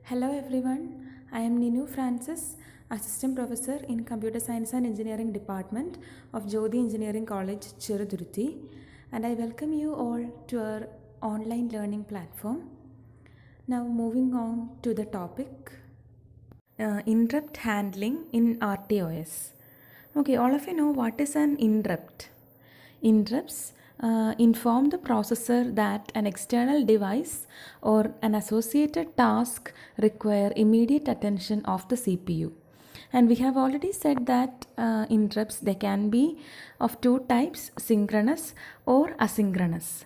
Hello everyone, I am Ninu Francis, Assistant Professor in Computer Science and Engineering Department of Jyoti Engineering College, Cheruduruthi, and I welcome you all to our online learning platform. Now moving on to the topic, interrupt handling in RTOS. Okay, all of you know what is an interrupt. Interrupts inform the processor that an external device or an associated task require immediate attention of the CPU. And we have already said that interrupts they can be of two types, synchronous or asynchronous.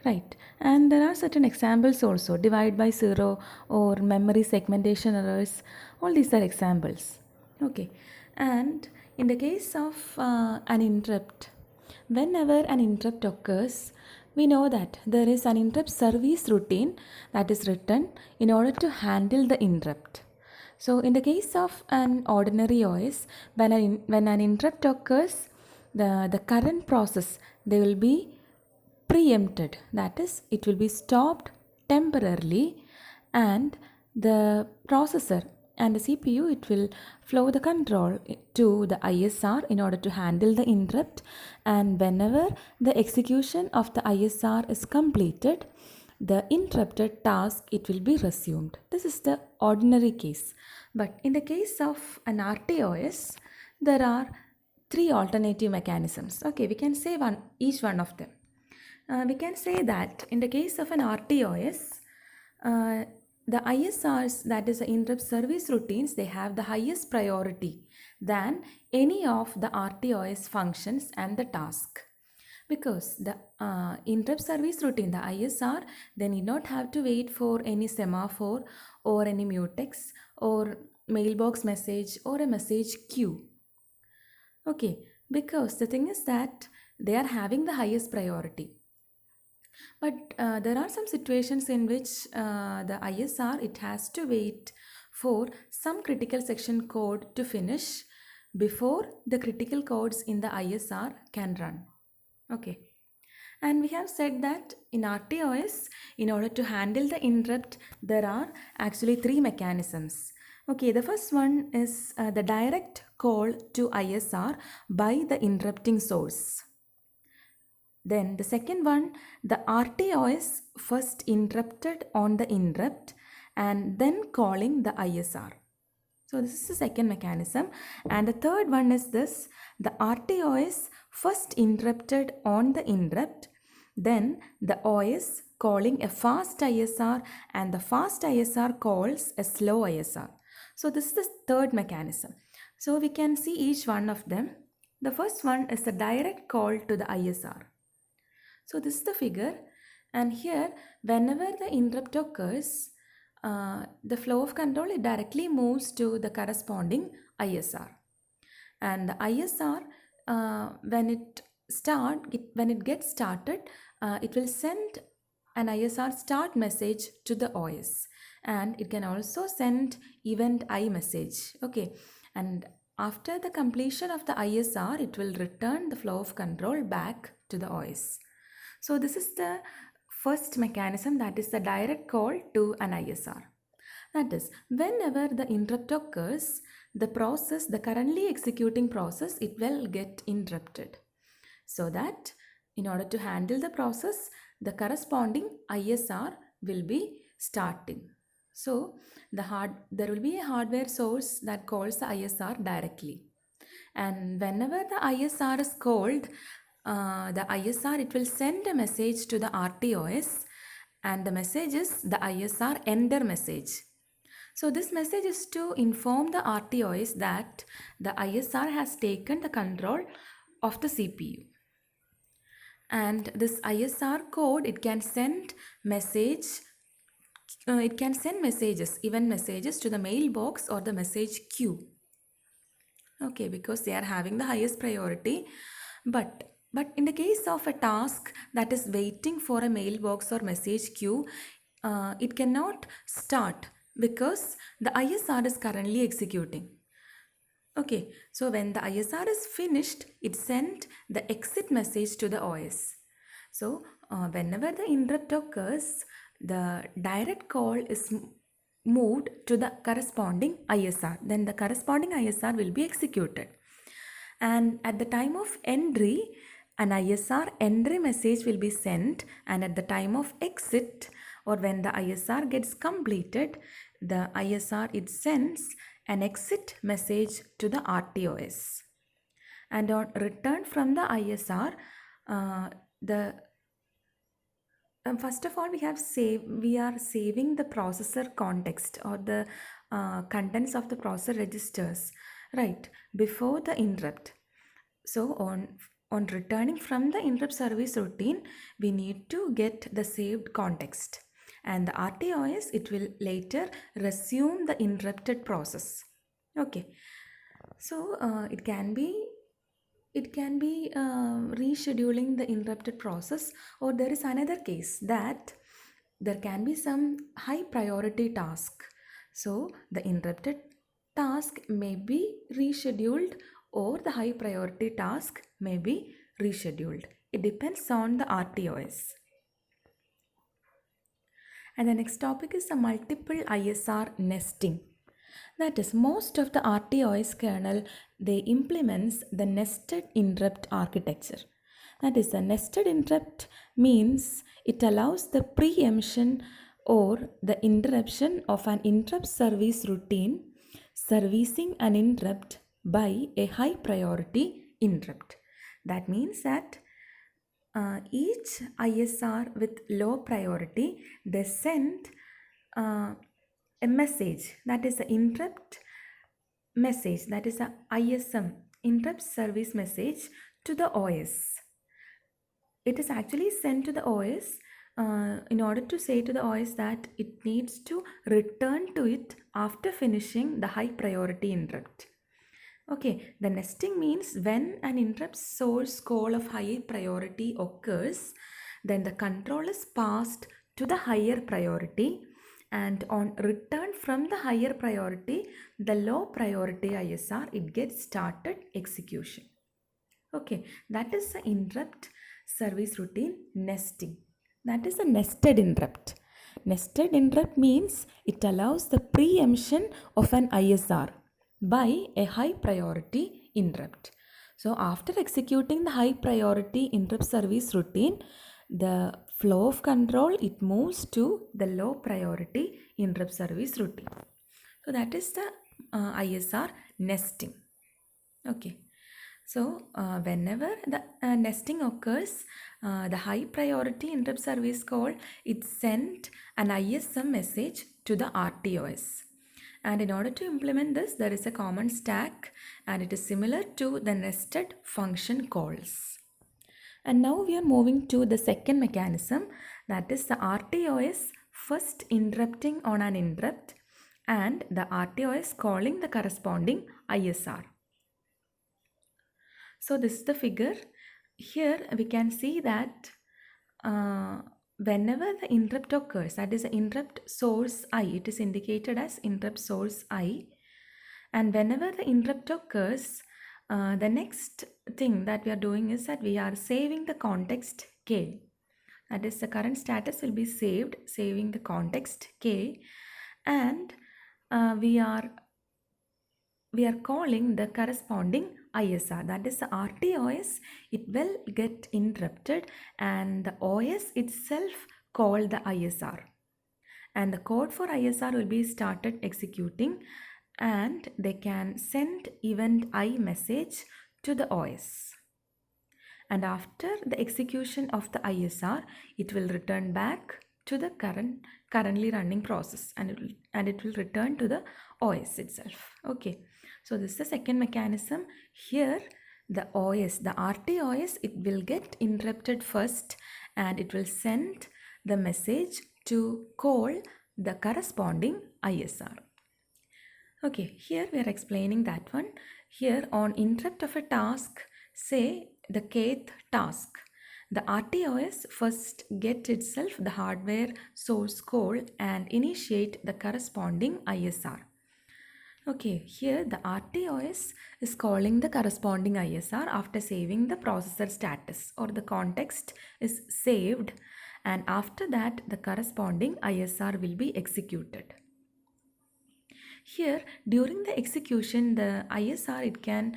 Right, and there are certain examples also, divide by zero or memory segmentation errors. All these are examples. Okay, and in the case of an interrupt, whenever an interrupt occurs, we know that there is an interrupt service routine that is written in order to handle the interrupt. So, in the case of an ordinary OS, when an interrupt occurs, the current process they will be preempted, that is it will be stopped temporarily, and the processor and the CPU it will flow the control to the ISR in order to handle the interrupt, and whenever the execution of the ISR is completed, the interrupted task it will be resumed. This is the ordinary case. But in the case of an RTOS, there are three alternative mechanisms. Okay, we can say each one of them. We can say that in the case of an RTOS, the ISRs, that is the interrupt service routines, they have the highest priority than any of the RTOS functions and the task. Because the interrupt service routine, the ISR, they need not have to wait for any semaphore or any mutex or mailbox message or a message queue. Okay, because the thing is that they are having the highest priority. But there are some situations in which the ISR it has to wait for some critical section code to finish before the critical codes in the ISR can run. Okay. And we have said that in RTOS, in order to handle the interrupt, there are actually three mechanisms. Okay, the first one is the direct call to ISR by the interrupting source. Then the second one, the RTOS first interrupted on the interrupt and then calling the ISR. So this is the second mechanism. And the third one is this, the RTOS first interrupted on the interrupt, then the OS calling a fast ISR and the fast ISR calls a slow ISR. So this is the third mechanism. So we can see each one of them. The first one is the direct call to the ISR. So this is the figure, and here whenever the interrupt occurs, the flow of control it directly moves to the corresponding ISR, and the ISR when it gets started, it will send an ISR start message to the OS, and it can also send event I message. Okay, and after the completion of the ISR, it will return the flow of control back to the OS. So this is the first mechanism, that is the direct call to an ISR. That is, whenever the interrupt occurs, the currently executing process, it will get interrupted. So that in order to handle the process, the corresponding ISR will be starting. So there will be a hardware source that calls the ISR directly. And whenever the ISR is called, the ISR it will send a message to the RTOS, and the message is the ISR ender message. So this message is to inform the RTOS that the ISR has taken the control of the CPU. And this ISR code it can send messages, event messages to the mailbox or the message queue. Okay, because they are having the highest priority. But in the case of a task that is waiting for a mailbox or message queue, it cannot start because the ISR is currently executing. Okay, so when the ISR is finished, it sent the exit message to the OS. So whenever the interrupt occurs, the direct call is moved to the corresponding ISR. Then the corresponding ISR will be executed. And at the time of entry, an ISR entry message will be sent, and at the time of exit, or when the ISR gets completed, the ISR it sends an exit message to the RTOS. And on return from the ISR, the first of all, we are saving the processor context or the contents of the processor registers, right, before the interrupt. So on returning from the interrupt service routine, we need to get the saved context, and the RTOS it will later resume the interrupted process. Okay, so it can be rescheduling the interrupted process, or there is another case that there can be some high priority task. So the interrupted task may be rescheduled, or the high priority task may be rescheduled. It depends on the RTOS. And the next topic is the multiple ISR nesting. That is, most of the RTOS kernel, they implements the nested interrupt architecture. That is, a nested interrupt means it allows the preemption or the interruption of an interrupt service routine servicing an interrupt by a high priority interrupt. That means that each ISR with low priority, they send a message, that is an interrupt message, that is a ISM, interrupt service message, to the OS. It is actually sent to the OS in order to say to the OS that it needs to return to it after finishing the high priority interrupt. Okay, the nesting means when an interrupt source call of high priority occurs, then the control is passed to the higher priority, and on return from the higher priority, the low priority ISR, it gets started execution. Okay, that is the interrupt service routine nesting. That is a nested interrupt. Nested interrupt means it allows the preemption of an ISR by a high priority interrupt. So after executing the high priority interrupt service routine, the flow of control it moves to the low priority interrupt service routine. So that is the ISR nesting. Okay. So whenever the nesting occurs, the high priority interrupt service call, it sent an ISM message to the RTOS. And in order to implement this, there is a common stack, and it is similar to the nested function calls. And now we are moving to the second mechanism, that is the RTOS first interrupting on an interrupt and the RTOS calling the corresponding ISR. So this is the figure. Here we can see that whenever the interrupt occurs, that is the interrupt source I, it is indicated as interrupt source I, and whenever the interrupt occurs, the next thing that we are doing is that we are saving the context K. That is, the current status will be saving the context K, and we are calling the corresponding ISR. That is the RTOS, it will get interrupted and the OS itself call the ISR. And the code for ISR will be started executing, and they can send event I message to the OS. And after the execution of the ISR, it will return back to the currently running process, and it will return to the OS itself. Okay, so this is the second mechanism. Here the OS, the RTOS, it will get interrupted first, and it will send the message to call the corresponding ISR. Okay, here we are explaining that one. Here on interrupt of a task, say the kth task, the RTOS first get itself the hardware source code and initiate the corresponding ISR. Okay, here the RTOS is calling the corresponding ISR after saving the processor status, or the context is saved, and after that the corresponding ISR will be executed. Here, during the execution, the ISR, it can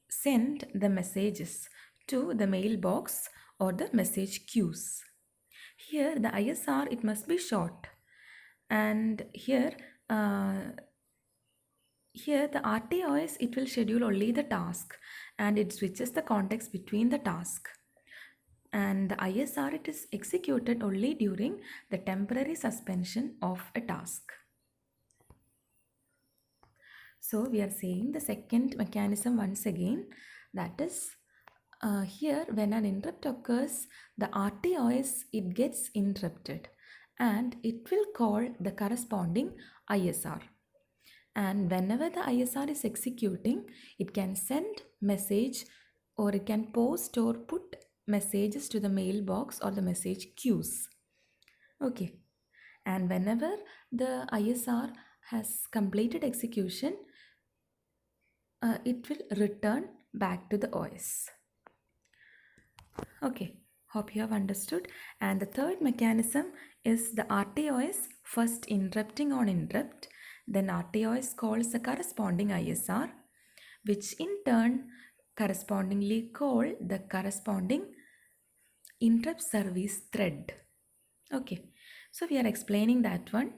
send the messages to the mailbox or the message queues. Here, the ISR, it must be short. And uh, here the RTOS, it will schedule only the task and it switches the context between the task. And the ISR, it is executed only during the temporary suspension of a task. So we are saying the second mechanism once again, that is here when an interrupt occurs, the RTOS, it gets interrupted and it will call the corresponding ISR. And whenever the ISR is executing, it can send message or it can post or put messages to the mailbox or the message queues. Okay. And whenever the ISR has completed execution, it will return back to the OS. Okay, hope you have understood. And the third mechanism is the RTOS first interrupting on interrupt. Then RTOS calls the corresponding ISR, which in turn correspondingly call the corresponding interrupt service thread. Okay, so we are explaining that one.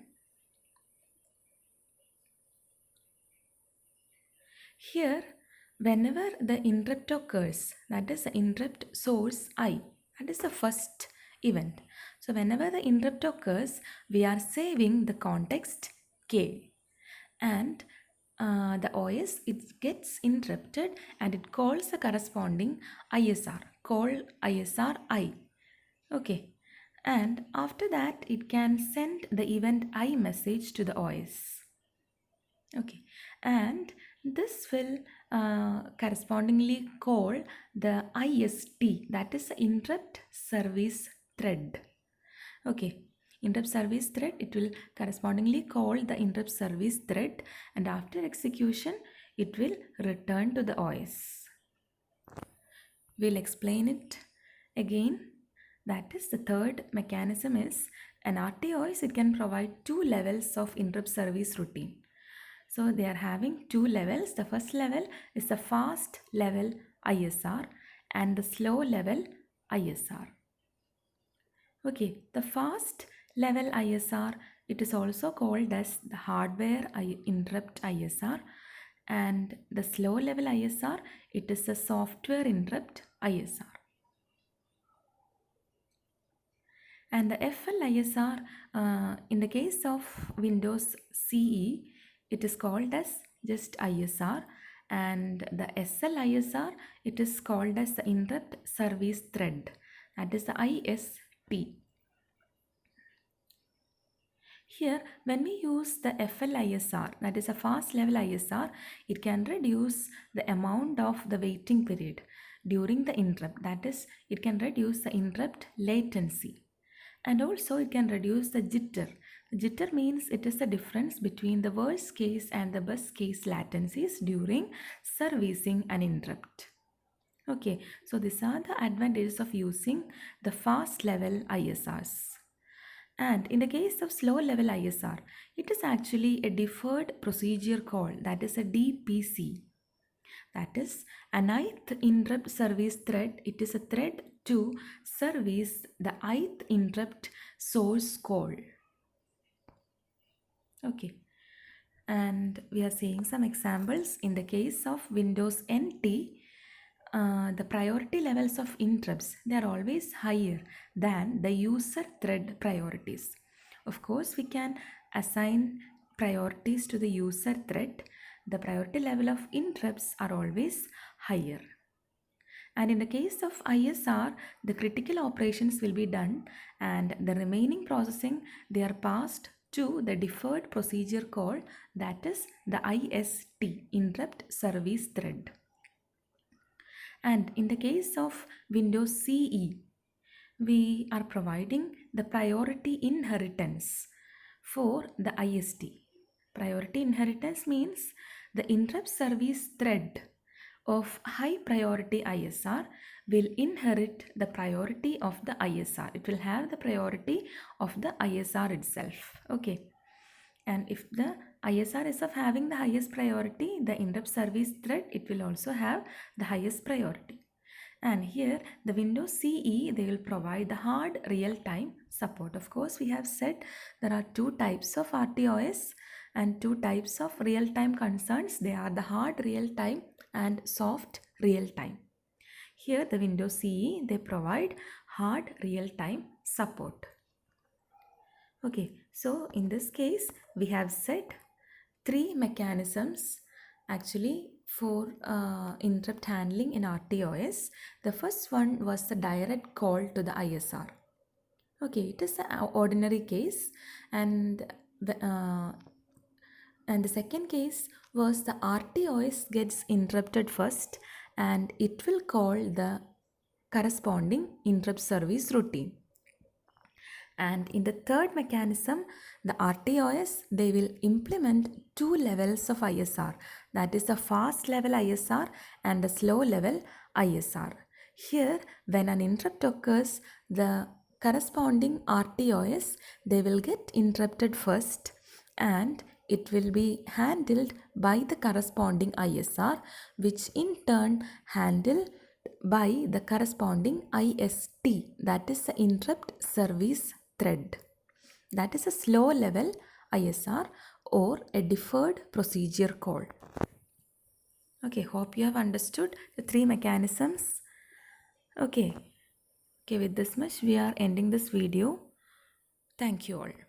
Here, whenever the interrupt occurs, that is the interrupt source I, that is the first event. So whenever the interrupt occurs, we are saving the context K, and the OS, it gets interrupted and it calls the corresponding ISR, call ISR I. Okay, and after that it can send the event I message to the OS. Okay, and this will correspondingly call the IST, that is the interrupt service thread. Okay, interrupt service thread, it will correspondingly call the interrupt service thread, and after execution it will return to the OS. We'll explain it again. That is, the third mechanism is an RTOS, it can provide two levels of interrupt service routine. So they are having two levels. The first level is the fast level ISR and the slow level ISR. Okay, the fast level ISR, it is also called as the hardware interrupt ISR, and the slow level ISR, it is the software interrupt ISR. And the FL ISR, in the case of Windows CE, it is called as just ISR, and the SL ISR, it is called as the interrupt service thread, that is the IST. Here, when we use the FL ISR, that is a fast level ISR, it can reduce the amount of the waiting period during the interrupt, that is, it can reduce the interrupt latency. And also it can reduce the jitter. Jitter means it is the difference between the worst case and the best case latencies during servicing an interrupt. Okay, so these are the advantages of using the fast level ISRs. And in the case of slow level ISR, it is actually a deferred procedure call, that is a DPC. That is an ith interrupt service thread. It is a thread to service the ith interrupt source call. Okay, and we are seeing some examples. In the case of Windows NT, the priority levels of interrupts, they are always higher than the user thread priorities. Of course, we can assign priorities to the user thread. The priority level of interrupts are always higher. And in the case of ISR, the critical operations will be done and the remaining processing, they are passed to the deferred procedure call, that is the IST, interrupt service thread. And in the case of Windows CE, we are providing the priority inheritance for the IST. Priority inheritance means the interrupt service thread of high priority ISR will inherit the priority of the ISR. It will have the priority of the ISR itself. Okay. And if the ISR is of having the highest priority, the interrupt service thread, it will also have the highest priority. And here the Windows CE, they will provide the hard real-time support. Of course, we have said there are two types of RTOS and two types of real-time concerns. They are the hard real-time and soft real-time. Here the Windows CE, they provide hard real-time support. Okay, so in this case, we have set three mechanisms actually for interrupt handling in RTOS. The first one was the direct call to the ISR. Okay, it is an ordinary case, and the second case was the RTOS gets interrupted first and it will call the corresponding interrupt service routine. And in the third mechanism, the RTOS, they will implement two levels of ISR. That is the fast level ISR and the slow level ISR. Here, when an interrupt occurs, the corresponding RTOS, they will get interrupted first and it will be handled by the corresponding ISR, which in turn handle by the corresponding IST, that is the interrupt service thread. That is a slow level ISR or a deferred procedure call. Okay, hope you have understood the three mechanisms. Okay, with this much we are ending this video. Thank you all.